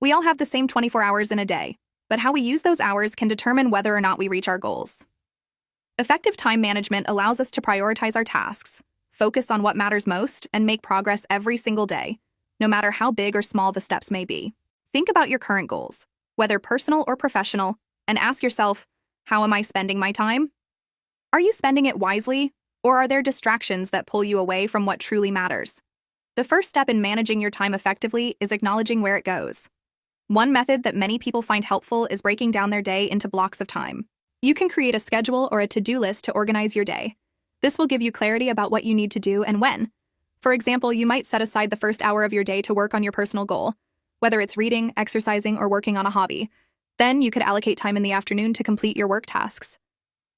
We all have the same 24 hours in a day, but how we use those hours can determine whether or not we reach our goals. Effective time management allows us to prioritize our tasks, focus on what matters most, and make progress every single day, no matter how big or small the steps may be. Think about your current goals. Whether personal or professional, and ask yourself, how am I spending my time? Are you spending it wisely, or are there distractions that pull you away from what truly matters? The first step in managing your time effectively is acknowledging where it goes. One method that many people find helpful is breaking down their day into blocks of time. You can create a schedule or a to-do list to organize your day. This will give you clarity about what you need to do and when. For example, you might set aside the first hour of your day to work on your personal goal, whether it's reading, exercising, or working on a hobby. Then you could allocate time in the afternoon to complete your work tasks.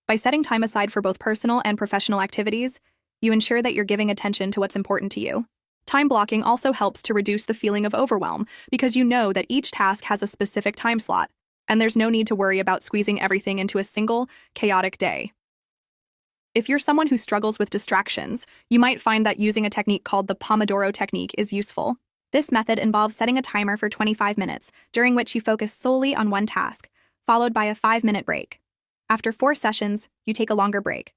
By setting time aside for both personal and professional activities, you ensure that you're giving attention to what's important to you. Time blocking also helps to reduce the feeling of overwhelm because you know that each task has a specific time slot, and there's no need to worry about squeezing everything into a single, chaotic day. If you're someone who struggles with distractions, you might find that using a technique called the Pomodoro technique is useful. This method involves setting a timer for 25 minutes, during which you focus solely on one task, followed by a 5-minute break. After 4 sessions, you take a longer break.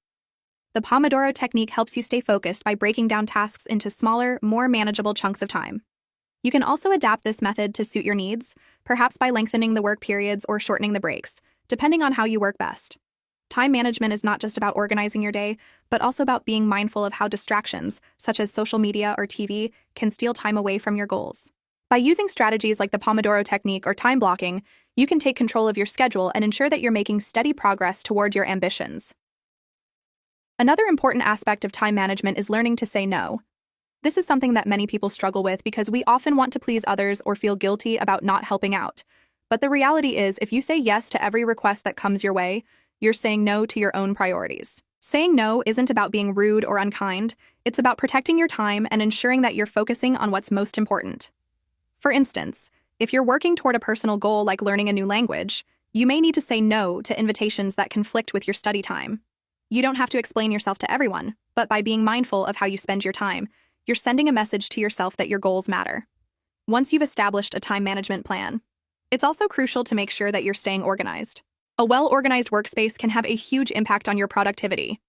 The Pomodoro technique helps you stay focused by breaking down tasks into smaller, more manageable chunks of time. You can also adapt this method to suit your needs, perhaps by lengthening the work periods or shortening the breaks, depending on how you work best. Time management is not just about organizing your day, but also about being mindful of how distractions, such as social media or TV, can steal time away from your goals. By using strategies like the Pomodoro technique or time blocking, you can take control of your schedule and ensure that you're making steady progress toward your ambitions. Another important aspect of time management is learning to say no. This is something that many people struggle with because we often want to please others or feel guilty about not helping out. But the reality is, if you say yes to every request that comes your way, you're saying no to your own priorities. Saying no isn't about being rude or unkind, it's about protecting your time and ensuring that you're focusing on what's most important. For instance, if you're working toward a personal goal like learning a new language, you may need to say no to invitations that conflict with your study time. You don't have to explain yourself to everyone, but by being mindful of how you spend your time, you're sending a message to yourself that your goals matter. Once you've established a time management plan, it's also crucial to make sure that you're staying organized. A well-organized workspace can have a huge impact on your productivity.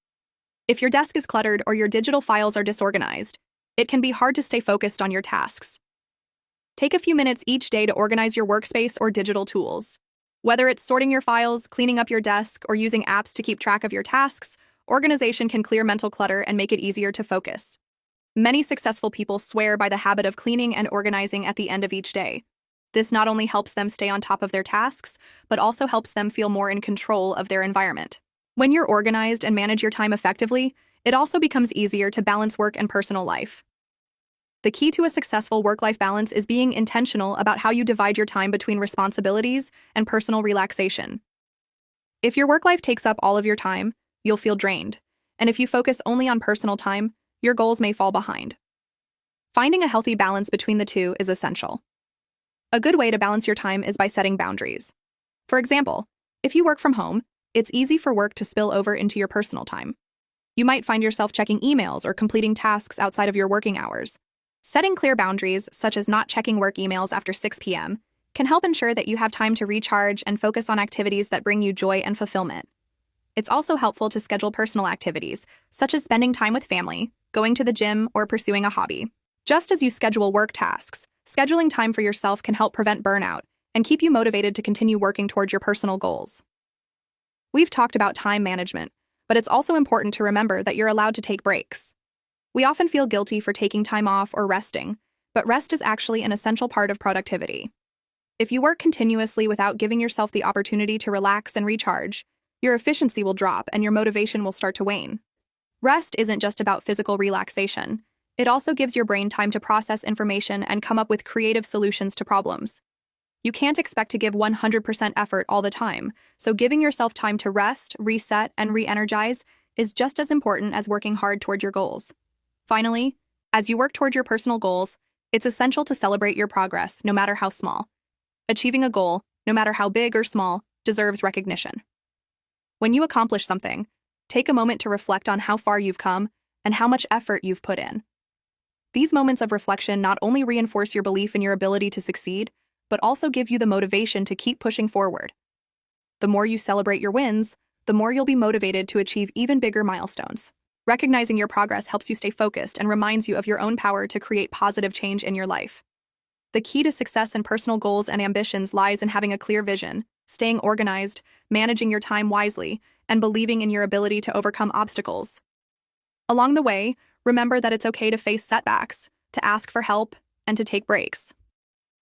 If your desk is cluttered or your digital files are disorganized, it can be hard to stay focused on your tasks. Take a few minutes each day to organize your workspace or digital tools. Whether it's sorting your files, cleaning up your desk, or using apps to keep track of your tasks, organization can clear mental clutter and make it easier to focus. Many successful people swear by the habit of cleaning and organizing at the end of each day. This not only helps them stay on top of their tasks, but also helps them feel more in control of their environment. When you're organized and manage your time effectively, it also becomes easier to balance work and personal life. The key to a successful work-life balance is being intentional about how you divide your time between responsibilities and personal relaxation. If your work life takes up all of your time, you'll feel drained, and if you focus only on personal time, your goals may fall behind. Finding a healthy balance between the two is essential. A good way to balance your time is by setting boundaries. For example, if you work from home, it's easy for work to spill over into your personal time. You might find yourself checking emails or completing tasks outside of your working hours. Setting clear boundaries, such as not checking work emails after 6 p.m., can help ensure that you have time to recharge and focus on activities that bring you joy and fulfillment. It's also helpful to schedule personal activities, such as spending time with family, going to the gym, or pursuing a hobby. Just as you schedule work tasks, scheduling time for yourself can help prevent burnout and keep you motivated to continue working toward your personal goals. We've talked about time management, but it's also important to remember that you're allowed to take breaks. We often feel guilty for taking time off or resting, but rest is actually an essential part of productivity. If you work continuously without giving yourself the opportunity to relax and recharge, your efficiency will drop and your motivation will start to wane. Rest isn't just about physical relaxation. It also gives your brain time to process information and come up with creative solutions to problems. You can't expect to give 100% effort all the time, so giving yourself time to rest, reset, and re-energize is just as important as working hard toward your goals. Finally, as you work toward your personal goals, it's essential to celebrate your progress, no matter how small. Achieving a goal, no matter how big or small, deserves recognition. When you accomplish something, take a moment to reflect on how far you've come and how much effort you've put in. These moments of reflection not only reinforce your belief in your ability to succeed, but also give you the motivation to keep pushing forward. The more you celebrate your wins, the more you'll be motivated to achieve even bigger milestones. Recognizing your progress helps you stay focused and reminds you of your own power to create positive change in your life. The key to success in personal goals and ambitions lies in having a clear vision, staying organized, managing your time wisely, and believing in your ability to overcome obstacles. Along the way, remember that it's okay to face setbacks, to ask for help, and to take breaks.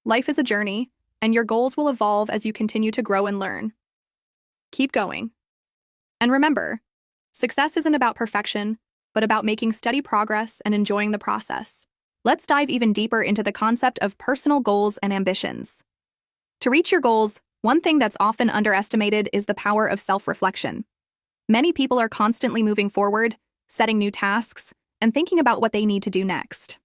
Life is a journey, and your goals will evolve as you continue to grow and learn. Keep going. And remember, success isn't about perfection, but about making steady progress and enjoying the process. Let's dive even deeper into the concept of personal goals and ambitions. To reach your goals, one thing that's often underestimated is the power of self-reflection. Many people are constantly moving forward, setting new tasks, and thinking about what they need to do next.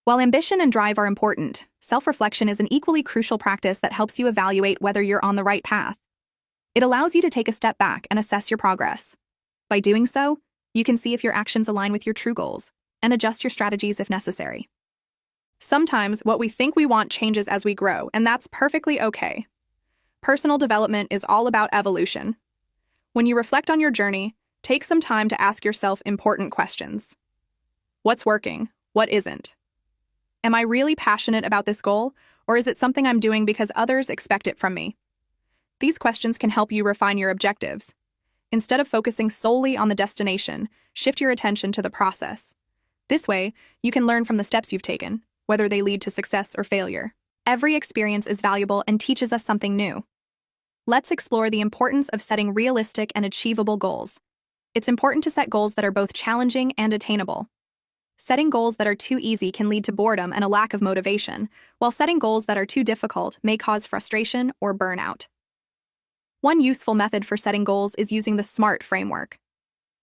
While ambition and drive are important, self-reflection is an equally crucial practice that helps you evaluate whether you're on the right path. It allows you to take a step back and assess your progress. By doing so, you can see if your actions align with your true goals and adjust your strategies if necessary. Sometimes what we think we want changes as we grow, and that's perfectly okay. Personal development is all about evolution. When you reflect on your journey, take some time to ask yourself important questions. What's working? What isn't? Am I really passionate about this goal, or is it something I'm doing because others expect it from me? These questions can help you refine your objectives. Instead of focusing solely on the destination, shift your attention to the process. This way, you can learn from the steps you've taken, whether they lead to success or failure. Every experience is valuable and teaches us something new. Let's explore the importance of setting realistic and achievable goals. It's important to set goals that are both challenging and attainable. Setting goals that are too easy can lead to boredom and a lack of motivation, while setting goals that are too difficult may cause frustration or burnout. One useful method for setting goals is using the SMART framework.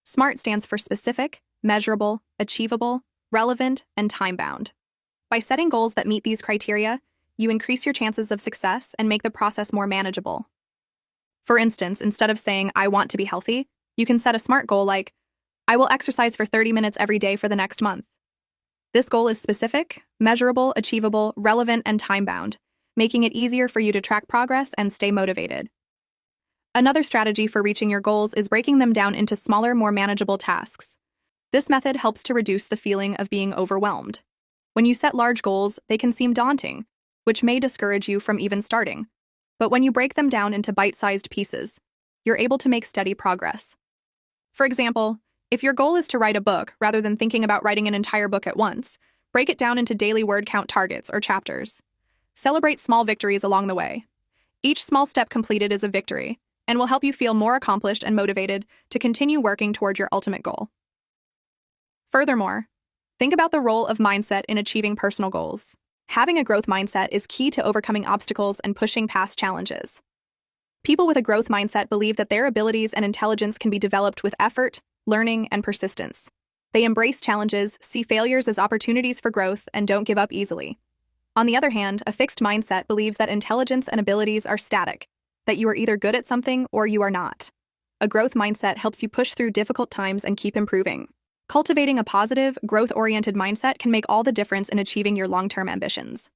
SMART stands for specific, measurable, achievable, relevant, and time-bound. By setting goals that meet these criteria, you increase your chances of success and make the process more manageable. For instance, instead of saying, "I want to be healthy," you can set a SMART goal like, "I will exercise for 30 minutes every day for the next month." This goal is specific, measurable, achievable, relevant, and time-bound, making it easier for you to track progress and stay motivated. Another strategy for reaching your goals is breaking them down into smaller, more manageable tasks. This method helps to reduce the feeling of being overwhelmed. When you set large goals, they can seem daunting, which may discourage you from even starting. But when you break them down into bite-sized pieces, you're able to make steady progress. For example, if your goal is to write a book rather than thinking about writing an entire book at once, break it down into daily word count targets or chapters. Celebrate small victories along the way. Each small step completed is a victory, and will help you feel more accomplished and motivated to continue working toward your ultimate goal. Furthermore, think about the role of mindset in achieving personal goals. Having a growth mindset is key to overcoming obstacles and pushing past challenges. People with a growth mindset believe that their abilities and intelligence can be developed with effort, learning, and persistence. They embrace challenges, see failures as opportunities for growth, and don't give up easily. On the other hand, a fixed mindset believes that intelligence and abilities are static, that you are either good at something or you are not. A growth mindset helps you push through difficult times and keep improving. Cultivating a positive, growth-oriented mindset can make all the difference in achieving your long-term ambitions.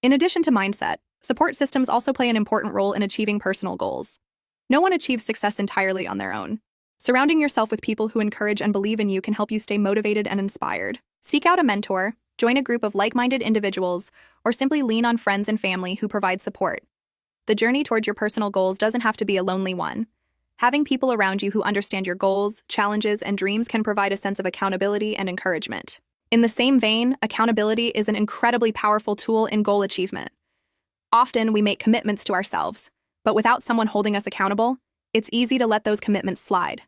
In addition to mindset, support systems also play an important role in achieving personal goals. No one achieves success entirely on their own. Surrounding yourself with people who encourage and believe in you can help you stay motivated and inspired. Seek out a mentor, join a group of like-minded individuals, or simply lean on friends and family who provide support. The journey toward your personal goals doesn't have to be a lonely one. Having people around you who understand your goals, challenges, and dreams can provide a sense of accountability and encouragement. In the same vein, accountability is an incredibly powerful tool in goal achievement. Often, we make commitments to ourselves, but without someone holding us accountable, it's easy to let those commitments slide.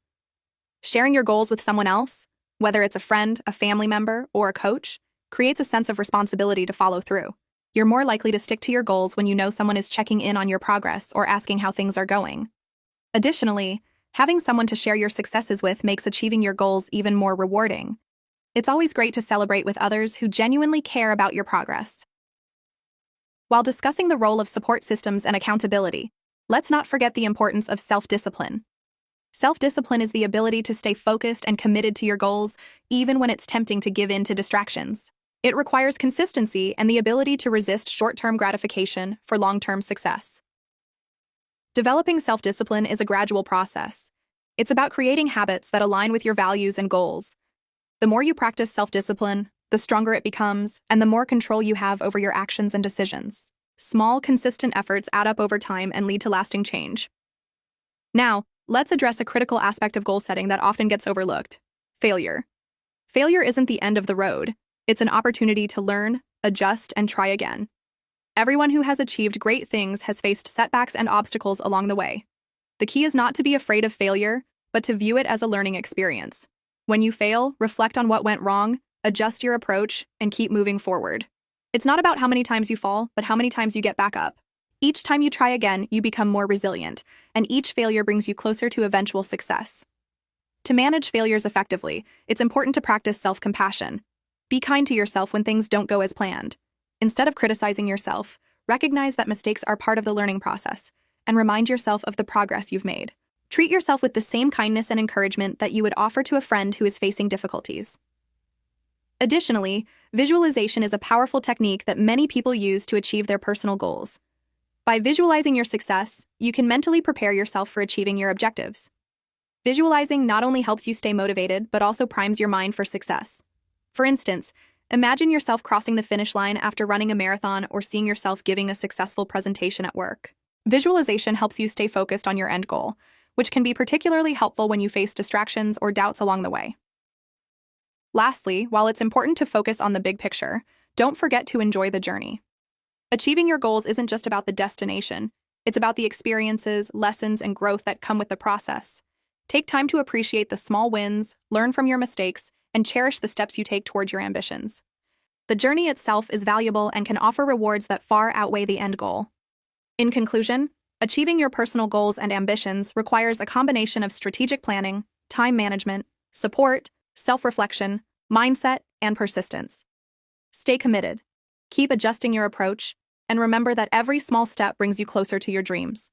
Sharing your goals with someone else, whether it's a friend, a family member, or a coach, creates a sense of responsibility to follow through. You're more likely to stick to your goals when you know someone is checking in on your progress or asking how things are going. Additionally, having someone to share your successes with makes achieving your goals even more rewarding. It's always great to celebrate with others who genuinely care about your progress. While discussing the role of support systems and accountability, let's not forget the importance of self-discipline. Self-discipline is the ability to stay focused and committed to your goals, even when it's tempting to give in to distractions. It requires consistency and the ability to resist short-term gratification for long-term success. Developing self-discipline is a gradual process. It's about creating habits that align with your values and goals. The more you practice self-discipline, the stronger it becomes, and the more control you have over your actions and decisions. Small, consistent efforts add up over time and lead to lasting change. Now, let's address a critical aspect of goal setting that often gets overlooked: failure. Failure isn't the end of the road. It's an opportunity to learn, adjust, and try again. Everyone who has achieved great things has faced setbacks and obstacles along the way. The key is not to be afraid of failure, but to view it as a learning experience. When you fail, reflect on what went wrong, adjust your approach, and keep moving forward. It's not about how many times you fall, but how many times you get back up. Each time you try again, you become more resilient, and each failure brings you closer to eventual success. To manage failures effectively, it's important to practice self-compassion. Be kind to yourself when things don't go as planned. Instead of criticizing yourself, recognize that mistakes are part of the learning process, and remind yourself of the progress you've made. Treat yourself with the same kindness and encouragement that you would offer to a friend who is facing difficulties. Additionally, visualization is a powerful technique that many people use to achieve their personal goals. By visualizing your success, you can mentally prepare yourself for achieving your objectives. Visualizing not only helps you stay motivated, but also primes your mind for success. For instance, imagine yourself crossing the finish line after running a marathon or seeing yourself giving a successful presentation at work. Visualization helps you stay focused on your end goal, which can be particularly helpful when you face distractions or doubts along the way. Lastly, while it's important to focus on the big picture, don't forget to enjoy the journey. Achieving your goals isn't just about the destination, it's about the experiences, lessons, and growth that come with the process. Take time to appreciate the small wins, learn from your mistakes, and cherish the steps you take toward your ambitions. The journey itself is valuable and can offer rewards that far outweigh the end goal. In conclusion, achieving your personal goals and ambitions requires a combination of strategic planning, time management, support, self-reflection, mindset, and persistence. Stay committed, keep adjusting your approach, and remember that every small step brings you closer to your dreams.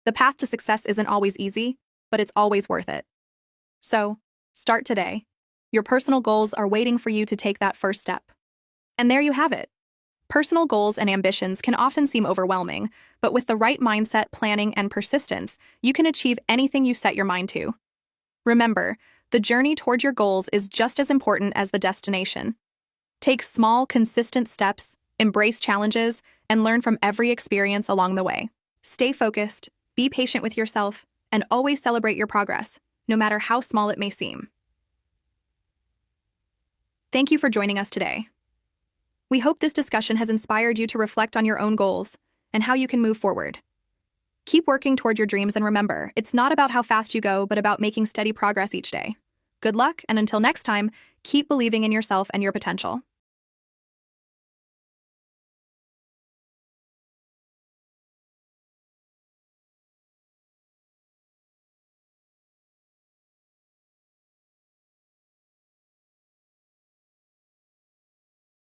The path to success isn't always easy, but it's always worth it. So, start today. Your personal goals are waiting for you to take that first step. And there you have it. Personal goals and ambitions can often seem overwhelming, but with the right mindset, planning, and persistence, you can achieve anything you set your mind to. Remember, the journey toward your goals is just as important as the destination. Take small, consistent steps, embrace challenges, and learn from every experience along the way. Stay focused, be patient with yourself, and always celebrate your progress, no matter how small it may seem. Thank you for joining us today. We hope this discussion has inspired you to reflect on your own goals and how you can move forward. Keep working toward your dreams, and remember, it's not about how fast you go, but about making steady progress each day. Good luck, and until next time, keep believing in yourself and your potential.